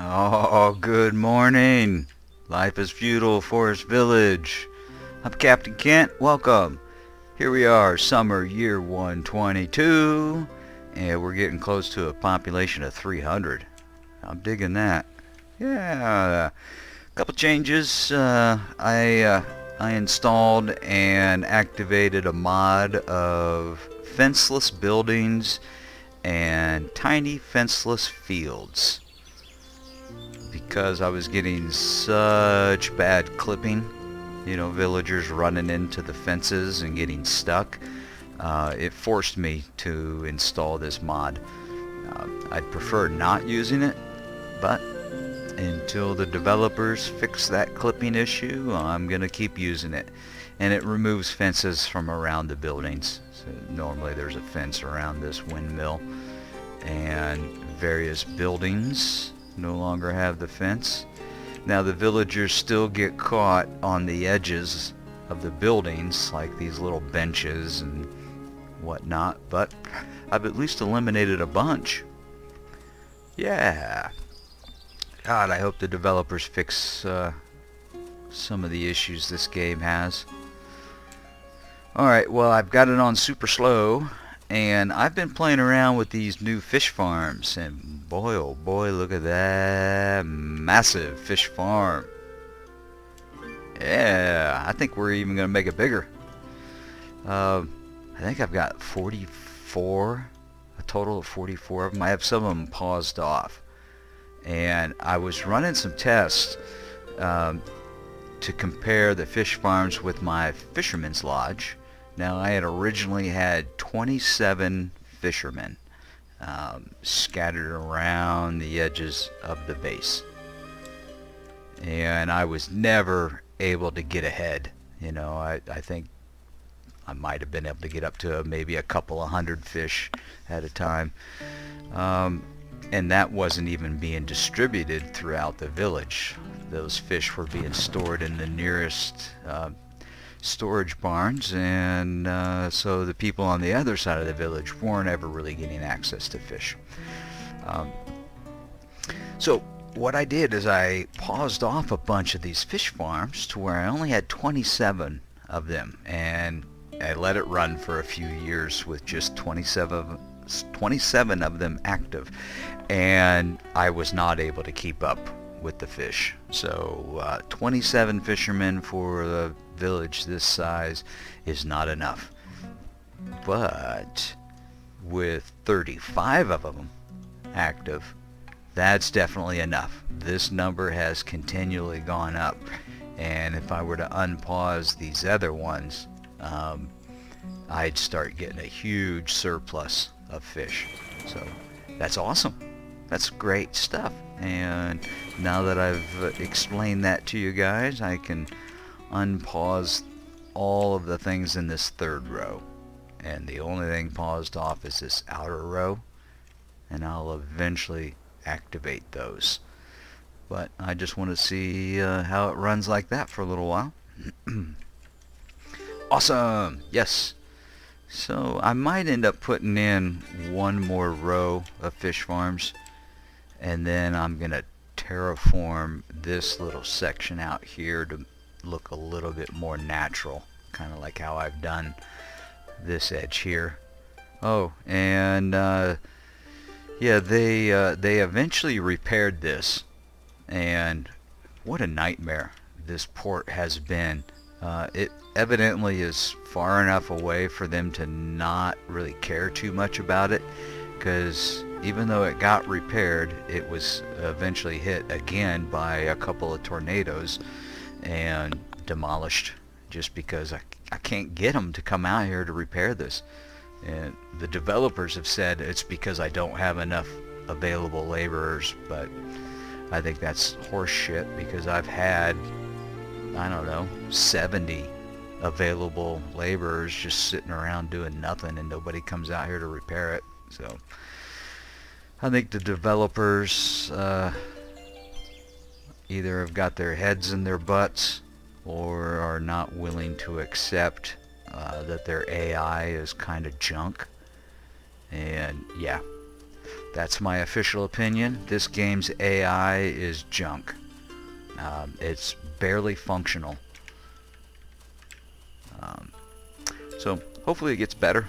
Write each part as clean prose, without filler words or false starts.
Oh, good morning. Life is Feudal, Forest Village. I'm Captain Kent. Welcome. Here we are, summer year 122, and we're getting close to a population of 300. I'm digging that. Yeah, a couple changes. I installed and activated a mod of fenceless buildings and tiny fenceless fields because I was getting such bad clipping, villagers running into the fences and getting stuck. It forced me to install this mod. I'd prefer not using it, but until the developers fix that clipping issue, I'm going to keep using it. And it removes fences from around the buildings. So normally there's a fence around this windmill, and various buildings no longer have the fence. Now the villagers still get caught on the edges of the buildings, like these little benches and whatnot, but I've at least eliminated a bunch. Yeah. God, I hope the developers fix some of the issues this game has. Alright, well, I've got it on super slow, and I've been playing around with these new fish farms, and boy, oh boy, look at that massive fish farm. Yeah, I think we're even going to make it bigger. I think I've got 44, a total of 44 of them. I have some of them paused off. And I was running some tests to compare the fish farms with my fisherman's lodge. Now, I had originally had 27 fishermen scattered around the edges of the base, and I was never able to get ahead. I think I might have been able to get up to maybe a couple of hundred fish at a time. And that wasn't even being distributed throughout the village. Those fish were being stored in the nearest storage barns, and so the people on the other side of the village weren't ever really getting access to fish. So what I did is I paused off a bunch of these fish farms to where I only had 27 of them, and I let it run for a few years with just 27 of them active, and I was not able to keep up with the fish. So 27 fishermen for a village this size is not enough. But with 35 of them active, that's definitely enough. This number has continually gone up, and if I were to unpause these other ones, I'd start getting a huge surplus of fish. So that's awesome. That's great stuff. And now that I've explained that to you guys, I can unpause all of the things in this third row. And the only thing paused off is this outer row, and I'll eventually activate those. But I just want to see how it runs like that for a little while. Awesome! Yes! So I might end up putting in one more row of fish farms, and then I'm going to terraform this little section out here to look a little bit more natural, kind of like how I've done this edge here. Oh, and yeah, they eventually repaired this, and what a nightmare this port has been. It evidently is far enough away for them to not really care too much about it, because even though it got repaired, it was eventually hit again by a couple of tornadoes and demolished, just because I can't get them to come out here to repair this. And the developers have said it's because I don't have enough available laborers, but I think that's horse shit, because I've had, I don't know, 70 available laborers just sitting around doing nothing, and nobody comes out here to repair it. So I think the developers either have got their heads in their butts or are not willing to accept that their AI is kind of junk. And yeah, That's my official opinion. This game's AI is junk. It's barely functional. So hopefully it gets better.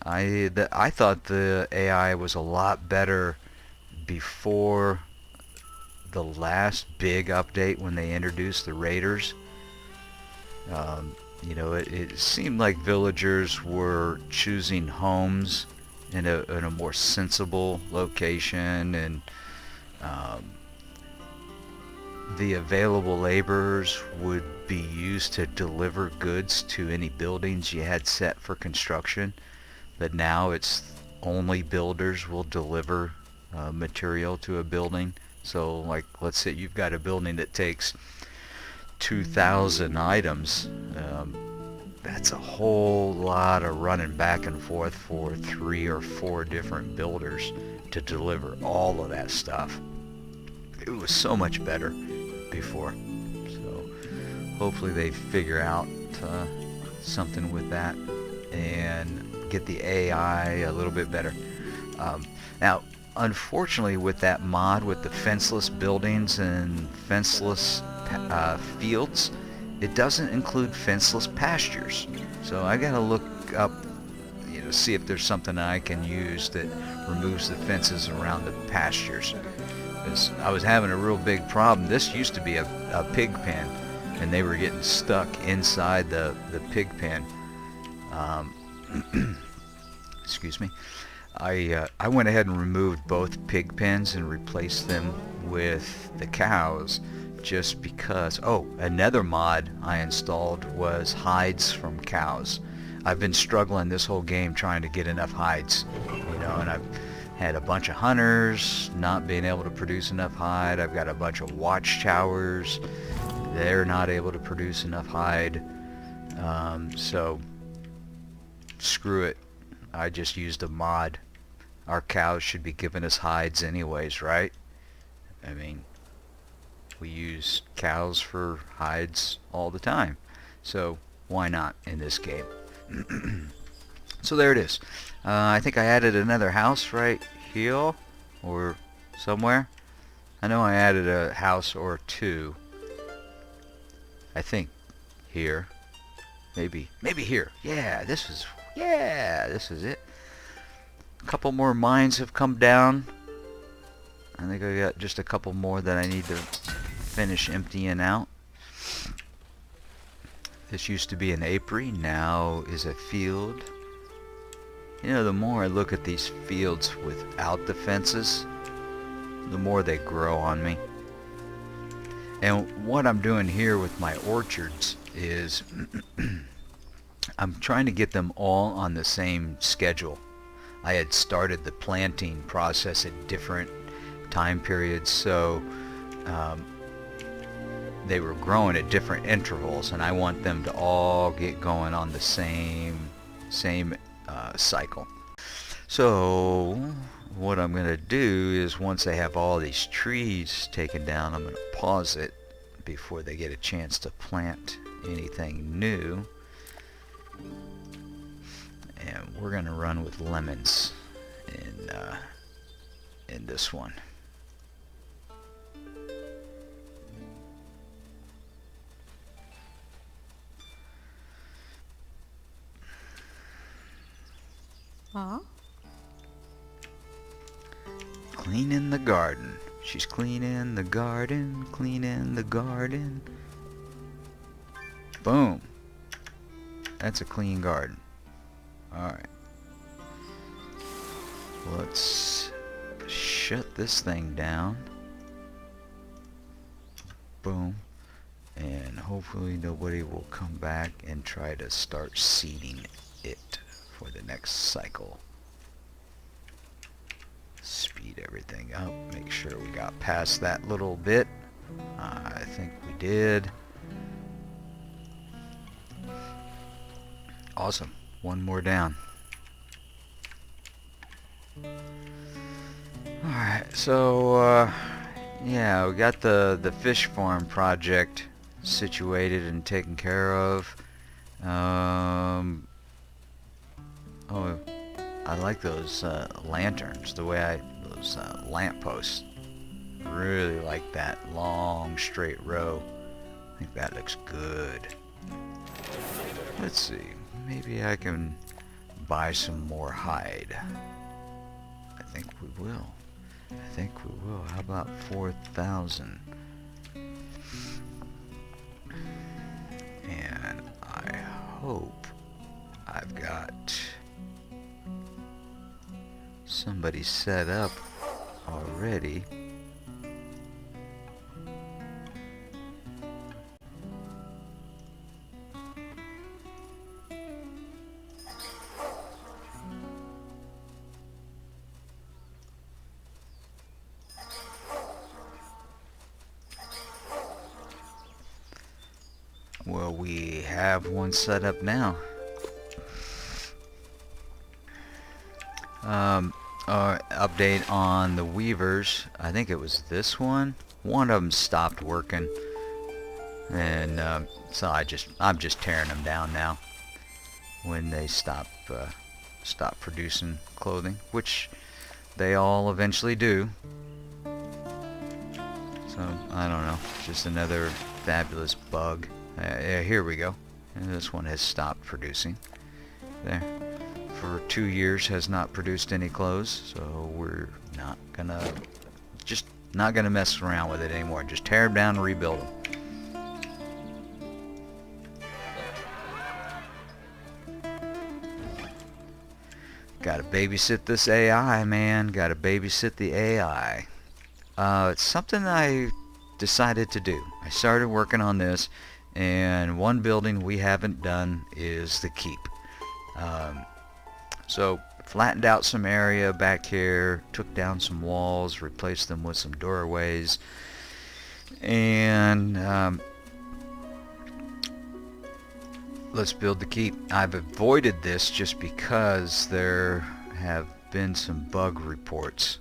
I thought the AI was a lot better before the last big update when they introduced the raiders. You know, it seemed like villagers were choosing homes in a more sensible location, and the available laborers would be used to deliver goods to any buildings you had set for construction. But now it's only builders will deliver material to a building. So like, let's say you've got a building that takes 2,000 items. That's a whole lot of running back and forth for 3 or 4 different builders to deliver all of that stuff. It was so much better before. So hopefully they figure out something with that and get the AI a little bit better. Now, unfortunately, with that mod with the fenceless buildings and fenceless fields, it doesn't include fenceless pastures. So I gotta look up, you know, see if there's something I can use that removes the fences around the pastures. Because I was having a real big problem. This used to be a pig pen, and they were getting stuck inside the pig pen. Excuse me. I went ahead and removed both pig pens and replaced them with the cows, just because. Oh, another mod I installed was hides from cows. I've been struggling this whole game trying to get enough hides, you know, and I've had a bunch of hunters not being able to produce enough hide. I've got a bunch of watchtowers. They're not able to produce enough hide. So screw it. I just used a mod. Our cows should be giving us hides anyways, right? I mean, we use cows for hides all the time. So why not in this game? So there it is. I think I added another house right here or somewhere. I know I added a house or two. I think here. Maybe here. Yeah, this is it. A couple more mines have come down. I think I got just a couple more that I need to finish emptying out. This used to be an apiary, now is a field. You know, the more I look at these fields without the fences, the more they grow on me. And what I'm doing here with my orchards is I'm trying to get them all on the same schedule. I had started the planting process at different time periods, so they were growing at different intervals, and I want them to all get going on the same cycle. So what I'm going to do is, once I have all these trees taken down, I'm going to pause it before they get a chance to plant anything new. And we're going to run with lemons in this one. Huh? Cleaning the garden. She's cleaning the garden, cleaning the garden. Boom. That's a clean garden. Alright. Let's shut this thing down. Boom. And hopefully nobody will come back and try to start seeding it for the next cycle. Speed everything up. Make sure we got past that little bit. I think we did. Awesome. One more down. Alright, so yeah, we got the fish farm project situated and taken care of. Oh, I like those lanterns, those lamp posts. Really like that long straight row. I think that looks good. Let's see, maybe I can buy some more hide. I think we will. How about 4,000? And I hope I've got somebody set up already. Well, we have one set up now. Update on the weavers. I think it was this one. One of them stopped working, and so I'm just tearing them down now. When they stop producing clothing, which they all eventually do. So I don't know. Just another fabulous bug. Yeah, here we go. And this one has stopped producing. There. For 2 years has not produced any clothes, so we're not gonna mess around with it anymore. Just tear them down and rebuild them. Gotta babysit this AI, man. Gotta babysit the AI. It's something I decided to do. I started working on this, and one building we haven't done is the keep. So flattened out some area back here, took down some walls, replaced them with some doorways, and let's build the keep. I've avoided this just because there have been some bug reports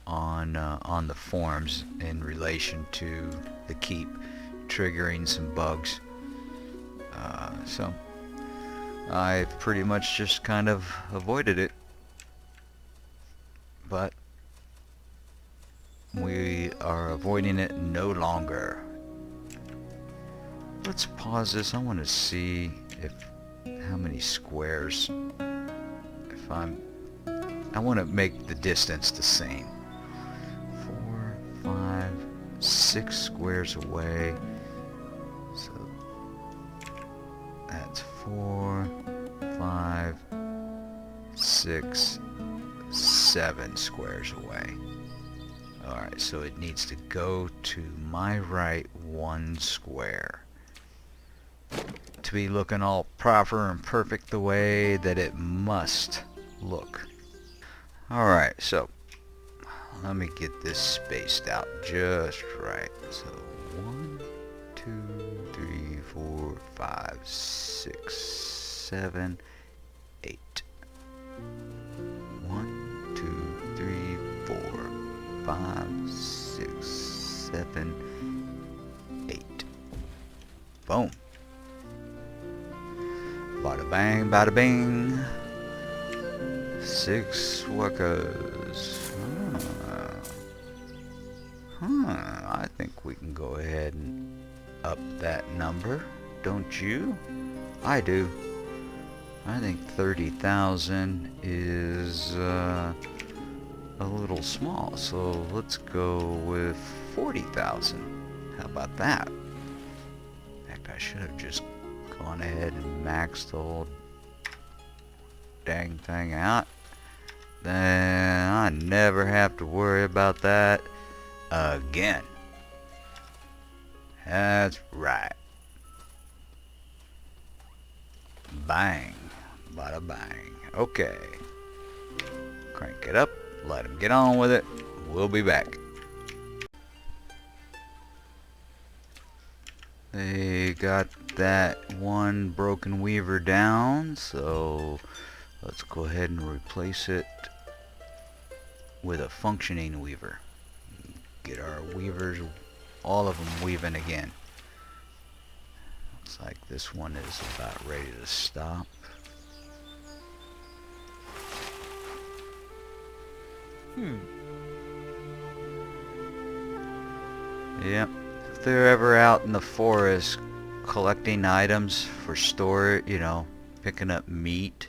on the forums in relation to the keep triggering some bugs. So I've pretty much just kind of avoided it, but we are avoiding it no longer. Let's pause this. I want to see how many squares. I want to make the distance the same. 4, 5, 6 squares away. So that's 4, 5, 6, 7 squares away. Alright, so it needs to go to my right 1 square to be looking all proper and perfect the way that it must look. Alright, so let me get this spaced out just right. So 1, 2, 3, 4, 5, 6, 7, 8. 1, 2, 3, 4, 5, 6, 7, 8. Boom. Bada bang, bada bing. 6 workers. I think we can go ahead and up that number, don't you? I do. I think 30,000 is a little small, so let's go with 40,000. How about that? Heck, I should have just gone ahead and maxed the whole dang thing out. Then I never have to worry about that again. That's right. Bang. Bada bang. Okay. Crank it up. Let him get on with it. We'll be back. They got that one broken weaver down, so let's go ahead and replace it with a functioning weaver. Get our weavers, all of them weaving again. Looks like this one is about ready to stop. Yep. If they're ever out in the forest collecting items for storage, you know, picking up meat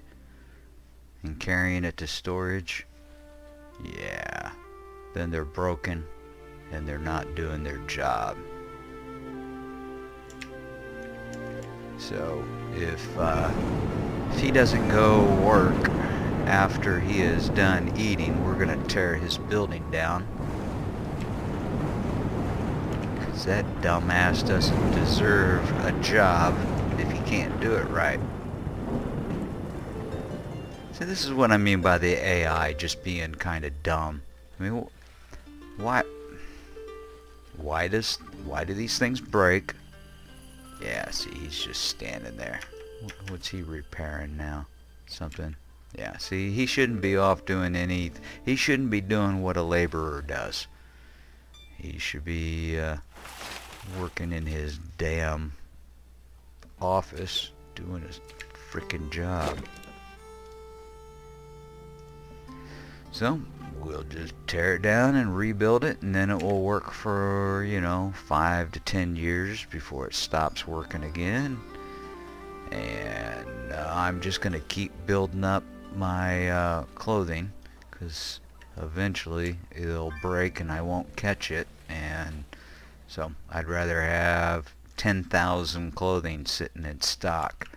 and carrying it to storage, yeah, then they're broken and they're not doing their job. So if he doesn't go work after he is done eating, we're gonna tear his building down. Cause that dumbass doesn't deserve a job if he can't do it right. So this is what I mean by the AI just being kind of dumb. I mean, why do these things break? Yeah, see, he's just standing there. What's he repairing now? Something. Yeah, see, he shouldn't be off doing he shouldn't be doing what a laborer does. He should be working in his damn office doing his frickin' job. So, we'll just tear it down and rebuild it, and then it will work for, you know, 5 to 10 years before it stops working again. And I'm just going to keep building up my clothing, because eventually it'll break and I won't catch it. And so I'd rather have 10,000 clothing sitting in stock,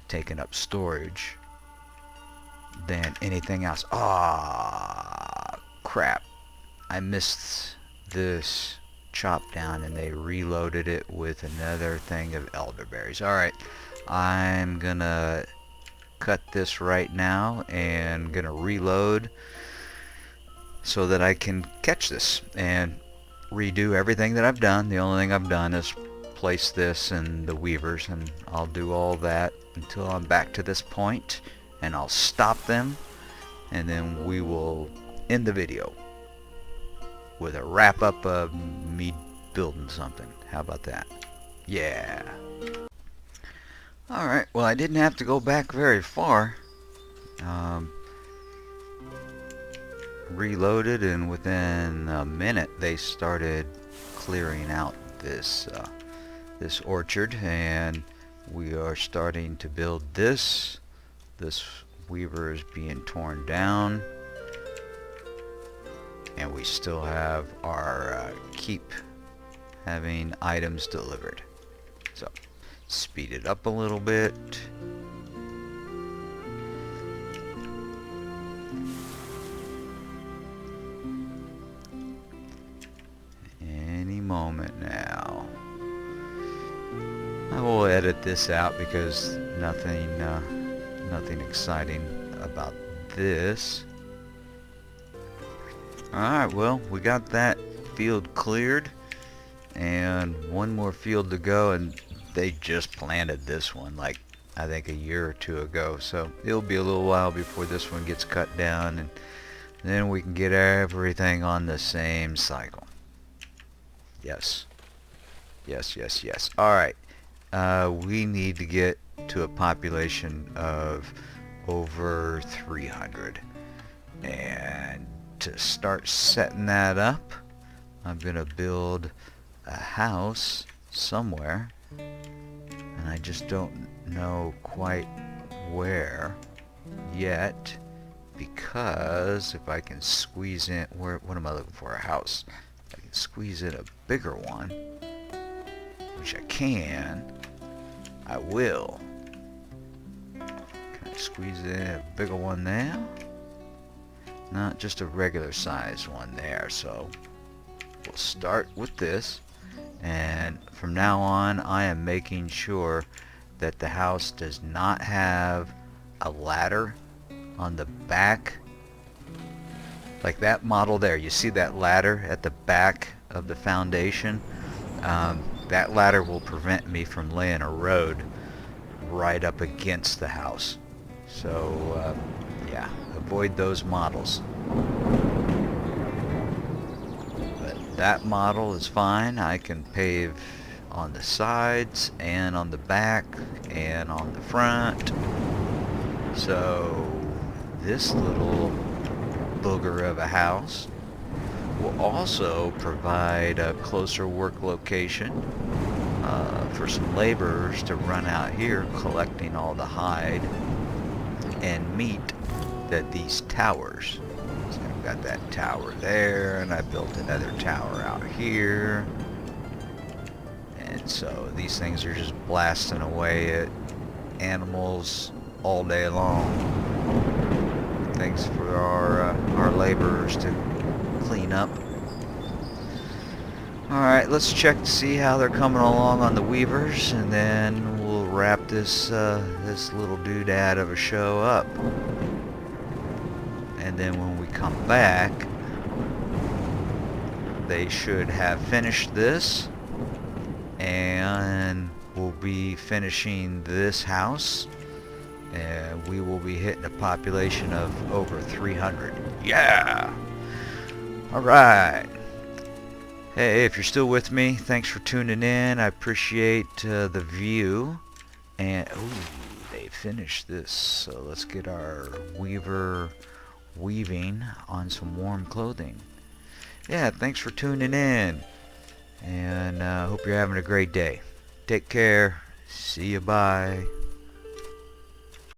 taking up storage, than anything else. Ah, crap. I missed this chop down and they reloaded it with another thing of elderberries. Alright, I'm gonna cut this right now and gonna reload so that I can catch this and redo everything that I've done. The only thing I've done is place this in the weavers, and I'll do all that until I'm back to this point, and I'll stop them, and then we will end the video with a wrap up of me building something. How about that? Yeah. Alright, well, I didn't have to go back very far. Reloaded, and within a minute they started clearing out this this orchard, and we are starting to build this. This weaver is being torn down, and we still have our keep having items delivered. So speed it up a little bit. Any moment now. I will edit this out because nothing exciting about this. Alright, well, we got that field cleared and one more field to go, and they just planted this one like I think a year or two ago, so it'll be a little while before this one gets cut down, and then we can get everything on the same cycle. Yes. Yes, yes, yes. Alright. We need to get to a population of over 300. And to start setting that up, I'm going to build a house somewhere. And I just don't know quite where yet, because if I can squeeze in, what am I looking for? A house. If I can squeeze in a bigger one, which I can, I will. Can I squeeze in a bigger one there? Not just a regular size one there. So we'll start with this, and from now on I am making sure that the house does not have a ladder on the back, like that model there. You see that ladder at the back of the foundation? That ladder will prevent me from laying a road right up against the house. So yeah, avoid those models. But that model is fine. I can pave on the sides and on the back and on the front. So this little booger of a house. We'll also provide a closer work location for some laborers to run out here collecting all the hide and meat that these towers. So I've got that tower there, and I built another tower out here. And so these things are just blasting away at animals all day long. Thanks for our laborers to clean up. Alright, let's check to see how they're coming along on the weavers, and then we'll wrap this this little doodad of a show up. And then when we come back, they should have finished this, and we'll be finishing this house, and we will be hitting a population of over 300. Yeah! Alright. Hey, if you're still with me, thanks for tuning in. I appreciate the view. And, ooh, they finished this. So let's get our weaver weaving on some warm clothing. Yeah, thanks for tuning in. And hope you're having a great day. Take care. See you. Bye.